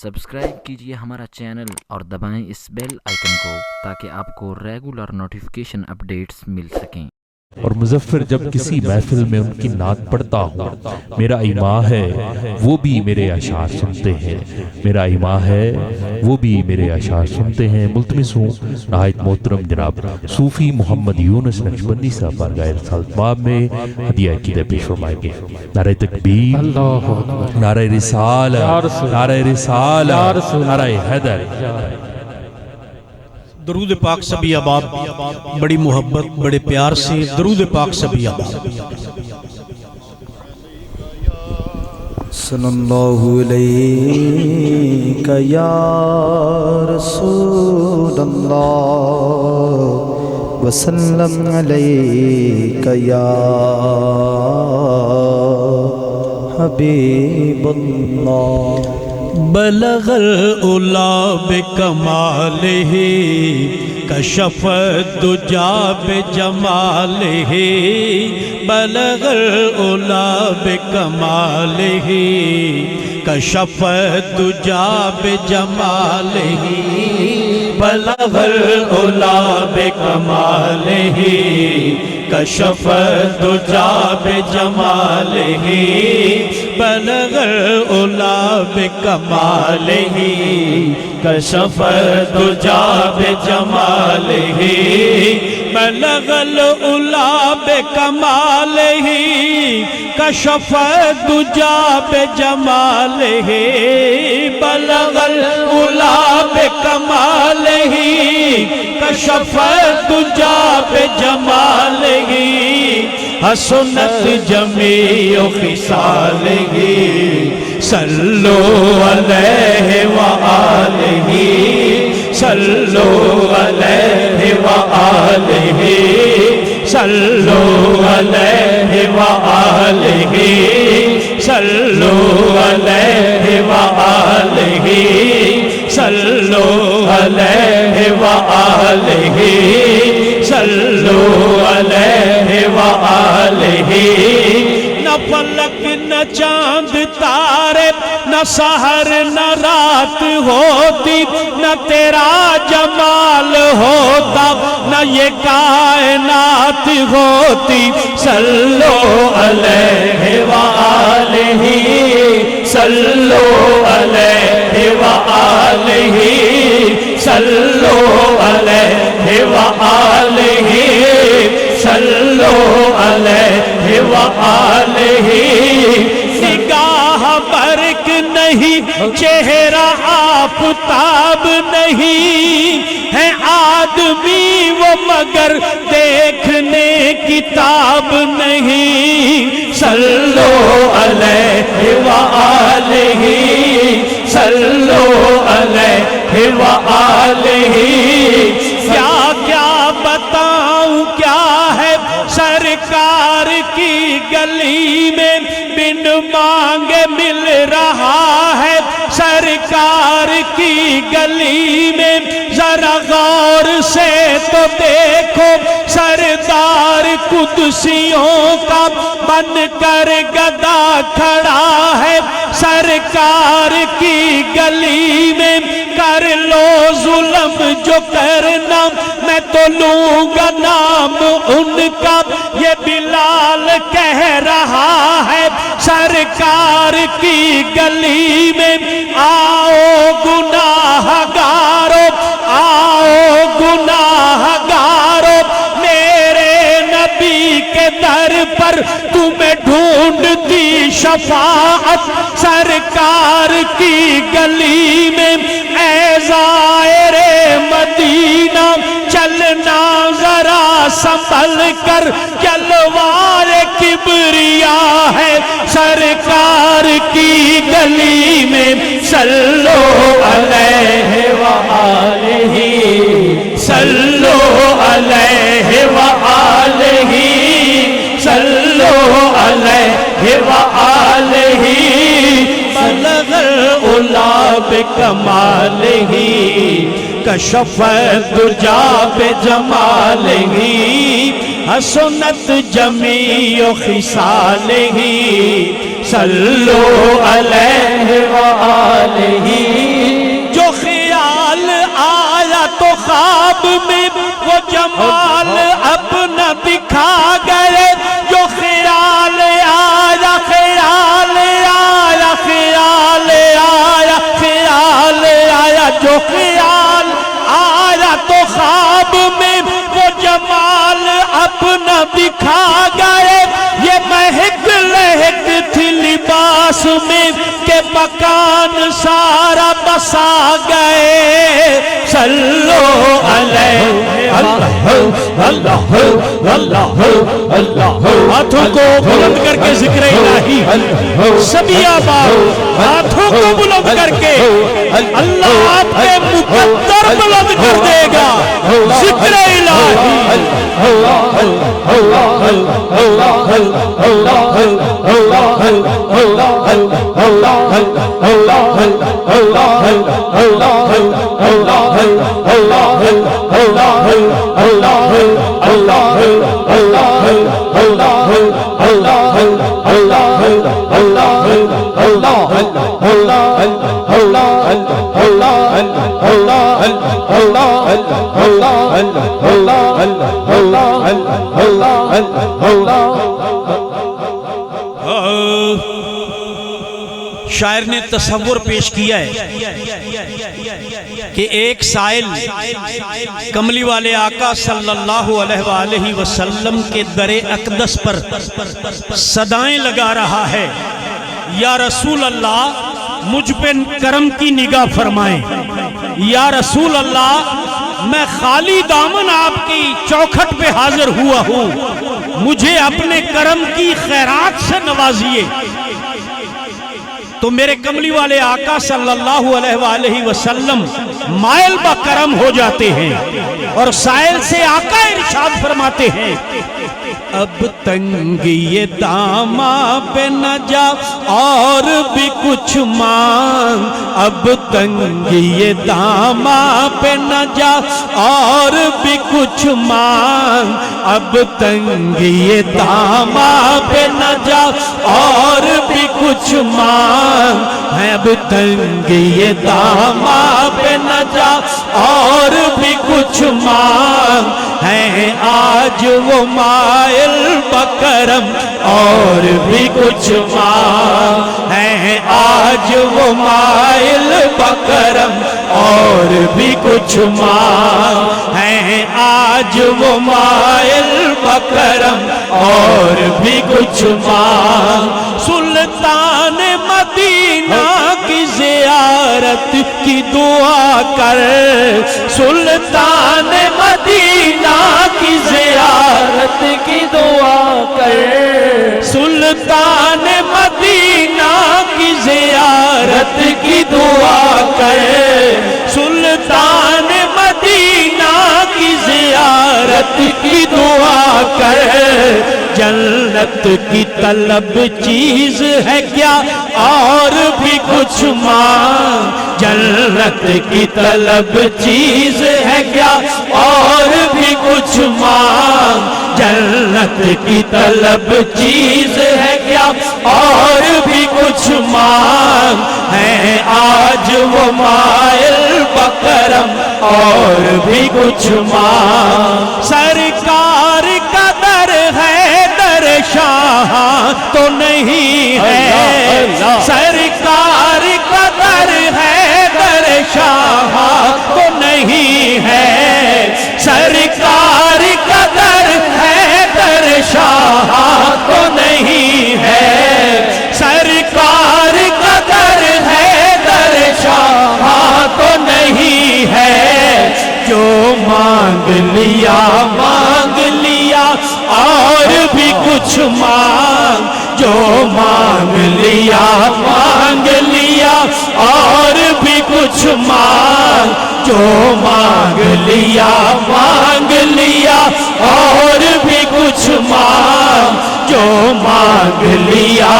Subscribe کیجئے ہمارا channel اور دبائیں اس بیل آئیکن کو تاکہ آپ کو ریگولر نوٹیفیکیشن اپڈیٹس مل سکیں۔ اور مظفر جب کسی محفل میں ان کی نعت پڑھتا ہوں، میرا ایماں ہے وہ بھی میرے اشعار سنتے ہیں، میرا ایماں ہے وہ بھی میرے اشعار سنتے ہیں۔ ملتمس ہوں نہایت محترم جناب صوفی محمد یونس نقشبندی صاحب بارگاہ رسالت باب میں ہدیہ عقیدہ پیش فرمائیں گے۔ نعرہ تکبیر، نعرہ رسالت، نعرہ رسالت، نعرہ حیدر۔ درود پاک سبھی احباب، بڑی محبت بڑے پیار سے درود پاک سبھی احباب۔ صلی اللہ علیہ یا رسول اللہ وسلم علیہ یا حبیب اللہ۔ بلغ العلا بکمالہ کشف الدجا بجمالہ، بلغ العلا بکمالہ کشف الدجا بجمالہ، بلغ العلا بکمالہ کشف الدجا بجمالہ، بلغ العلا بکمالہ کشف الدجا بجمالہ، بلغ العلا بکمالہ کشف الدجا بجمالہ، بلغ العلا بکمالہ کشف الدجا بجمالہ، حسنت جمیع خصالہ صلو علیہ وآلہ، صلو علیہ وآلہ، صلو علیہ وآلہ، صلو علیہ وآلہ، صلو علیہ وآلہ، صلو علیہ وآلہ۔ نہ فلک نہ چاند تارے، نہ سحر نہ رات ہوتی، نہ تیرا جمال ہوتا، نہ یہ کائنات ہوتی۔ صلو علیہ وآلہ، صلو علیہ وآلہ، صلو علیہ وآلہ، صلو علیہ وآلہ۔ نگاہ برق نہیں، چہرہ آفتاب نہیں، ہے آدمی وہ مگر دیکھنے کتاب نہیں۔ صلو علیہ وآلہ، صلو علیہ وآلہ۔ کیا کیا بتاؤں کیا ہے سرکار کی گلی میں، بن مانگے مل رہا ہے سرکار کی گلی میں۔ ذرا غور سے تو دیکھو سردار قدسیوں کا بن کر گدا کھڑا ہے سرکار کی گلی میں۔ کر لو ظلم جو کرنا، میں تو لوں گا نام ان کا، یہ بلال کہہ رہا ہے سرکار کی گلی میں۔ آؤ گناہ گارو، آؤ گناہ گارو، میرے نبی کے در پر تمہیں ڈھونڈتی شفاعت سرکار کی گلی میں۔ اے زائر مدینہ چلنا ذرا سنبھل کر، جلوار کبریا ہے سرکار کی گلی میں۔ صلو علیہ وآلہ، صلو علیہ وآلہ، صلو علیہ وآلہ۔ بلغ العلا بکمالہ کشف الدجا بجمالہ، حسنت جمیع خصالہ صلو علیہ وآلہ ख्वाब में वो जमाल अपना दिखा गए, जो ख्याल आया ख्याल आया ख्याल आया ख्याल आया, जो ख्याल आया तो ख्वाब में वो जमाल अपना दिखा गए। ये महक लहक थी लिबास में के मकान सारा बसा गए। सल्लो अलैहि अल्लाह अल्लाह अल्लाह अल्लाह। हाथों को बुलंद करके जिक्र इलाही सभी आबाद, हाथों को बुलंद करके अल्लाह आपके मुकद्दर बुलंद कर देगा। जिक्र इलाही शायर ने तसव्वुर पेश किया है कि एक साइल कमली वाले आका सल्लल्लाहु अलैहि वसल्लम के दरे अक़दस पर सदाएं लगा रहा है, या रसूल अल्लाह मुझ पे करम की निगाह फरमाएं, या रसूल अल्लाह मैं खाली दामन आपकी चौखट पे हाजिर हुआ हूँ, मुझे अपने करम की खैरात से नवाजिए। तो मेरे कमली वाले आका सल्लल्लाहु अलैहि वसल्लम मायल बा करम हो जाते हैं और साइल से आका इरशाद फरमाते हैं, अब तंगी ये दामा पे न जा और भी कुछ मांग, अब तंगी ये दामा पे न जा और भी कुछ मांग, अब तंगी ये दामा पे न जा और भी कुछ मांग है, अब तंगी ये दामा पे न जा और भी कुछ मांग है। आज वो मायल बकरम और भी कुछ मांग है, आज वो मायल बकरम और भी कुछ मांग है, आज वो मायल बकरम और भी कुछ मांग। सुल्तान मदीना की ज़ियारत की दुआ कर, सुल्तान मदीना की ज़ियारत की दुआ कर, सुल्तान मदीना की ज़ियारत की दुआ कर, सुल्तान मदीना की ज़ियारत की दुआ कर। जन्नत की तलब चीज है क्या और भी कुछ मांग, जन्नत की तलब चीज है क्या और भी कुछ मांग, जन्नत की तलब चीज है क्या और भी कुछ मांग है। आज वो मायल बकरम और भी कुछ मांग। सरकार का दर है, दर शाह तो नहीं है, सरकार का दर है, दर शाह तो नहीं है, सरकार का दर है, दर शाह तो नहीं है, सरकार का दर है, दर शाह तो नहीं है। जो मांग लिया और भी कुछ मांग, जो मांग लिया और भी कुछ मांग, जो मांग लिया और भी कुछ मांग, जो मांग लिया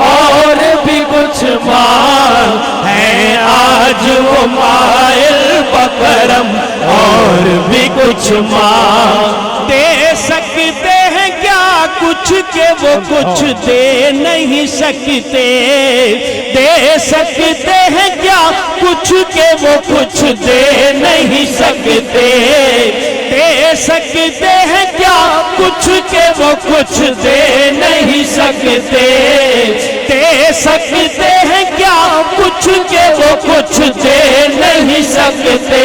और भी कुछ मांग है। आज वो मायल बकरम और भी कुछ मांग। दे सकते हैं क्या कुछ के वो कुछ दे नहीं सकते, दे सकते हैं क्या कुछ के वो कुछ दे नहीं سکتے ہیں کیا کچھ کہ وہ کچھ دے نہیں سکتے، دے سکتے ہیں کیا کچھ کہ وہ کچھ دے نہیں سکتے،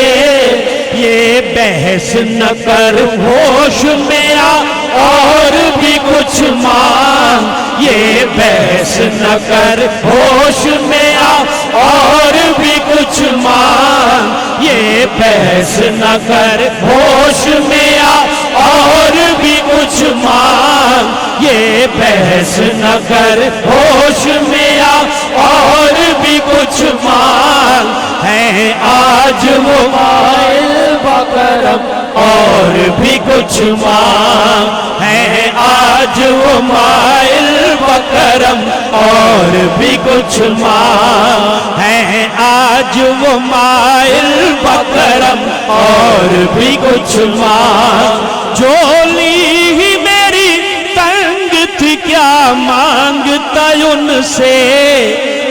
یہ بحث نہ کر ہوش میں آ اور بھی کچھ مانگ، یہ بحث نہ کر ہوش میں آ اور بھی کچھ مانگ، یہ بحث نہ کر ہوش میں آ اور بھی کچھ مانگ، یہ بحث نہ کر ہوش میں آ اور بھی کچھ مانگ، ہے آج وہ مائل بکرم اور بھی کچھ مانگ، ہے آج وہ مائل بکرم اور بھی کچھ مانگ، ہے آج وہ مائل بکرم اور بھی کچھ مانگ، جولی ہی میری تنگ تھی کیا مانگتا ان سے،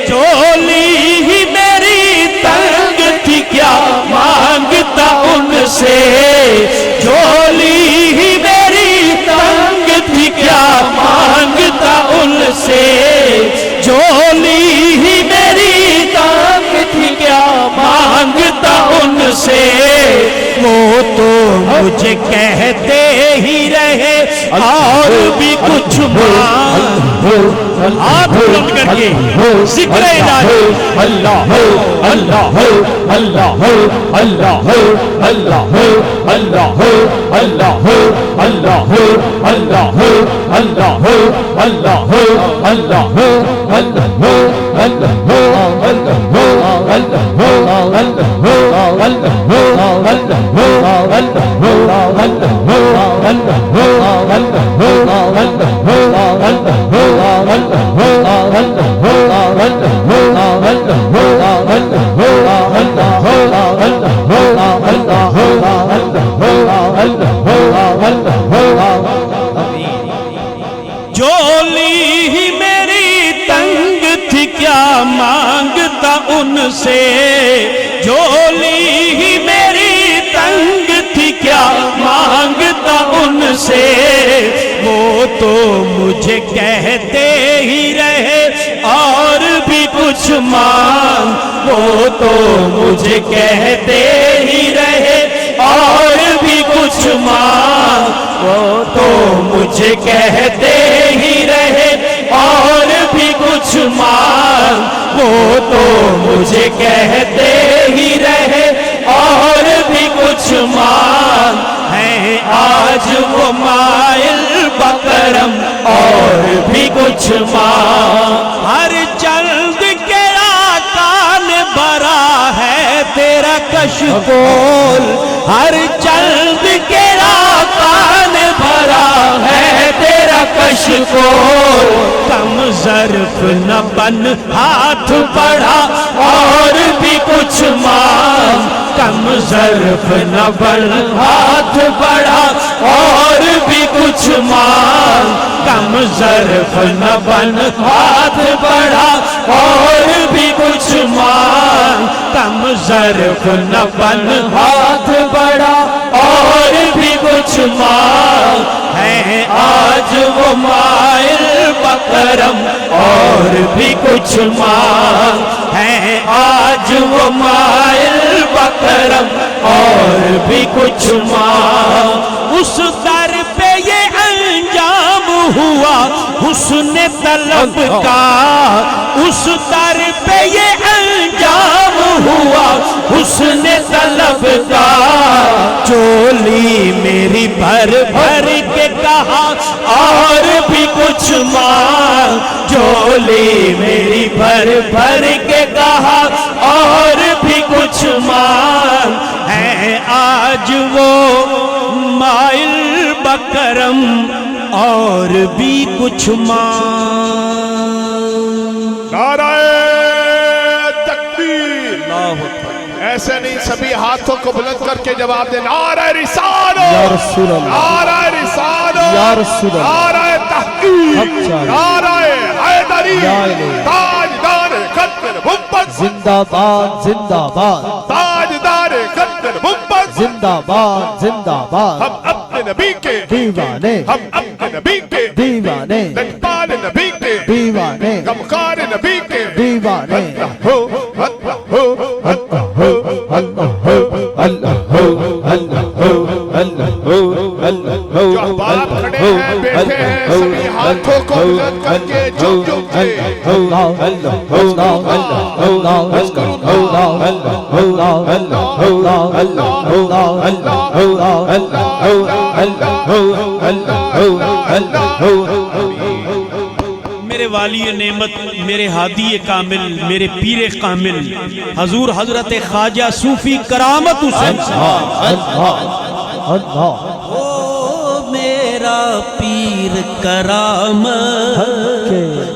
جولی ہی میری تنگ تھی کیا مانگتا ان سے، جولی ہی میری تنگ تھی کیا مانگتا ان سے، جولی ہی میری تنگ تھی کیا مانگتا ان سے، وہ تو مجھے کہتے ہی رہے اور بھی کچھ مانگ، ہاتھ بلند کر کے ذکر الہی اللہ اللہ اللہ اللہ اللہ اللہ اللہ اللہ اللہ جولی ہی میری تنگ تھی کیا مانگتا ان سے، جولی ہی میری تنگ تھی کیا مانگتا ان سے، وہ تو مجھے کہتے ہی رہے اور بھی کچھ مانگ، وہ تو مجھے کہتے ہی رہے اور بھی کچھ مانگ، وہ تو مجھے کہتے ہی رہے اور بھی کچھ مانگ، وہ تو مجھے کہتے ہی رہے اور بھی کچھ مانگ، ہے آج وہ مائل بکرم اور بھی کچھ مانگ، ہر چند کے آقا نے بھرا ہے تیرا کشکول، ہر چند کے آقا نے بھرا ہے تیرا کشکول، کم ظرف نہ بن ہاتھ بڑھا اور بھی کچھ مانگ، کم ظرف نہ بن ہاتھ بڑھا اور بھی کچھ مانگ، کم ظرف نہ بن ہاتھ بڑھا اور بھی کچھ مانگ، کم ظرف نہ بن ہاتھ بڑھا اور بھی کچھ مانگ، ہے آج وہ مائل بکرم اور بھی کچھ مانگ، ہے آج وہ مائل بکرم اور بھی کچھ مانگ، اس در پہ یہ انجام ہوا حسن طلب کا، اس در پہ یہ انجام ہوا حسن طلب کا، چولی میری بھر بھر کے کہا اور بھی کچھ مانگ، چولی میری بھر بھر کے کہا اور بھی کچھ مانگ، ہے آج وہ مائل بکرم اور بھی کچھ مانگ۔ نعرہ تکبیر، ایسے نہیں، سبھی ہاتھوں کو بلند کر کے جواب دے، نعرہ رسالہ یا رسول اللہ، نعرہ رسالہ یا رسول اللہ، نعرہ تحقیق، نعرہ حیدری، یا الہی، تاجدار خطر محمد، زندہ باد زندہ باد، تاجدار خطر محمد، जिंदाबाद जिंदाबाद हम अपने नबी के दीवाने हम अपने नबी के दीवाने लजपाल नबी के दीवाने गमखार नबी के दीवाने हो अल्लाह हो अल्लाह हो अल्लाह हो अल्लाह हो अल्लाह हो अल्लाह हो अल्लाह हो जो अहबाब खड़े हैं बैठे हैं सभी हाथों को बुलंद करके झुक झुक से अल्लाह अल्लाह अल्लाह अल्लाह अल्लाह अल्लाह अल्लाह अल्लाह अल्लाह अल्लाह अल्लाह अल्लाह अल्लाह मेरे वाली नेमत, मेरे हादी कामिल, मेरे पीर कामिल हजूर हजरत ख्वाजा सूफी करामत हुसैन ओ मेरा पीर करामत,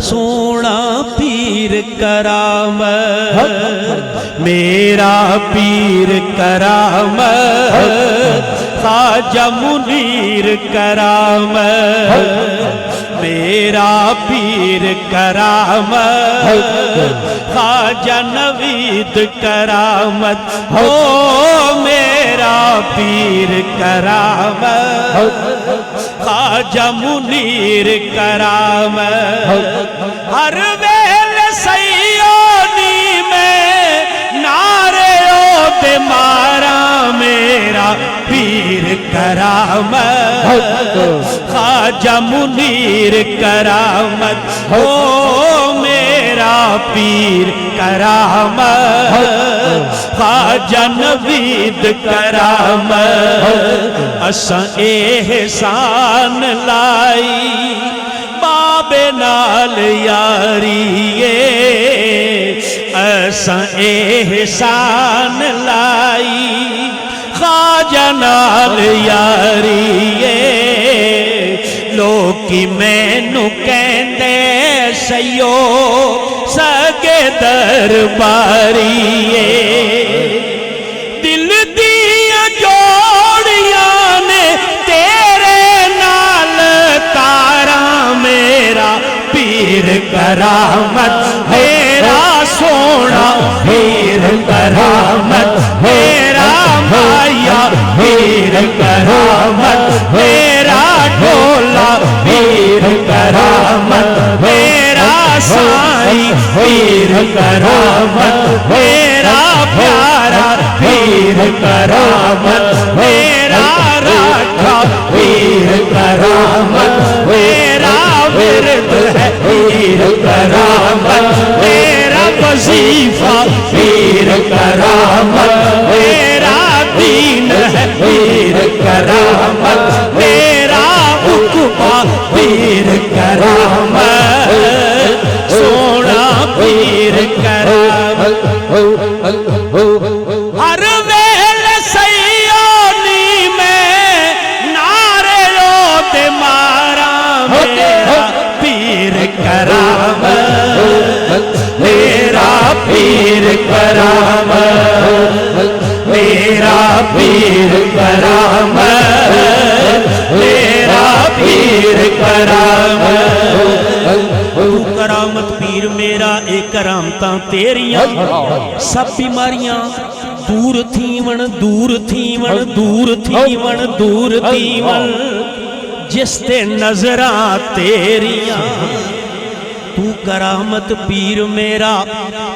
सोना पीर करामत, मेरा पीर करामत, ख्वाजा मुनीर करामत, मेरा पीर करामत, ख्वाजा नवीद करामत, हो मेरा पीर करामत, ख्वाजा मुनीर करामत, हर वेल सैयोनी में नारे ओ दे मारा मेरा पीर करामत, ख्वाजा मुनीर करामत, हो मेरा पीर करामत, ख्वाजा नवीद करामत, असां एहसान लाई बाबे नाल यारिए, असां एहसान लाई ख्वाजा नाल यारिए, लोकी मैनू कहंदे सयो सगे दरबारीए, दिल दिया जोड़ियां ने तेरे नाल तारा, मेरा पीर करामत, मेरा सोना पीर करामत, मेरा माया पीर करामत, मेरा ढोला पीर करामत, मेरा साईं पीर करामत, मेरा प्यारा पीर करामत, मेरा राठा पीर करामत, मेरा विरद है पीर करामत, मेरा वजीफा पीर करामत, मेरा दीन है पीर करामत, मेरा उक़बा पीर करामत, सोना पीर करामत, हर वेल सैयोनी में नारे ओ ते मारा मेरा पीर करामत, मेरा पीर करामत, मेरा पीर करामत, मेरा पीर करामत, तू करामत पीर मेरा ए करामतां तेरियां, सब बीमारियां दूर थीवण दूर थीवण दूर थीवण दूर थीवण, जिस ते नजरां तेरियां, तू करामत पीर मेरा,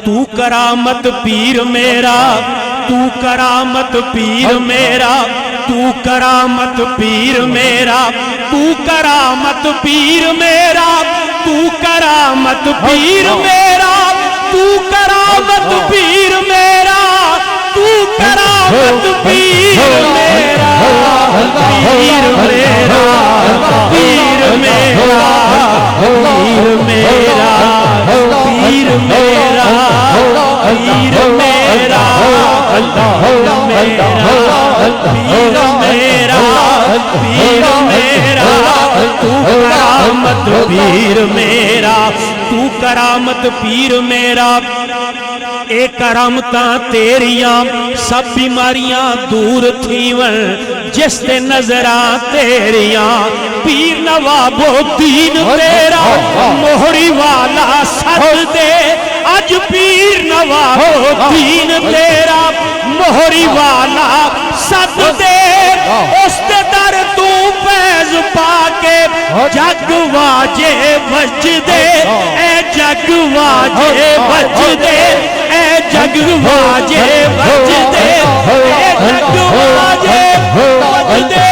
तू करामत पीर मेरा, तू करामत पीर मेरा, तू करामत पीर मेरा, तू करामत पीर मेरा, तू करामत पीर मेरा, तू करामत पीर मेरा, तू करामत पीर मेरा, पीर मेरा, पीर मेरा, पीर मेरा, पीर मेरा, पीर मेरा, पीर मेरा, पीर मेरा, तू करामत पीर मेरा, तू करामत पीर मेरा, ए करामतां तेरियां सब बीमारियां दूर थीवण, जिस ते नजरां तेरियां, पीर नवाबो दीन तेरा, मोहरी वाला सद दे, अज पीर नवाबो दीन तेरा, मोहरी वाला सद दे उस दर तू फैज पाके जग वाजे वजदे ए जग वाजे वजदे ए जग वाजे वजदे ए जग वाजे वजदे जग वाजे वजदे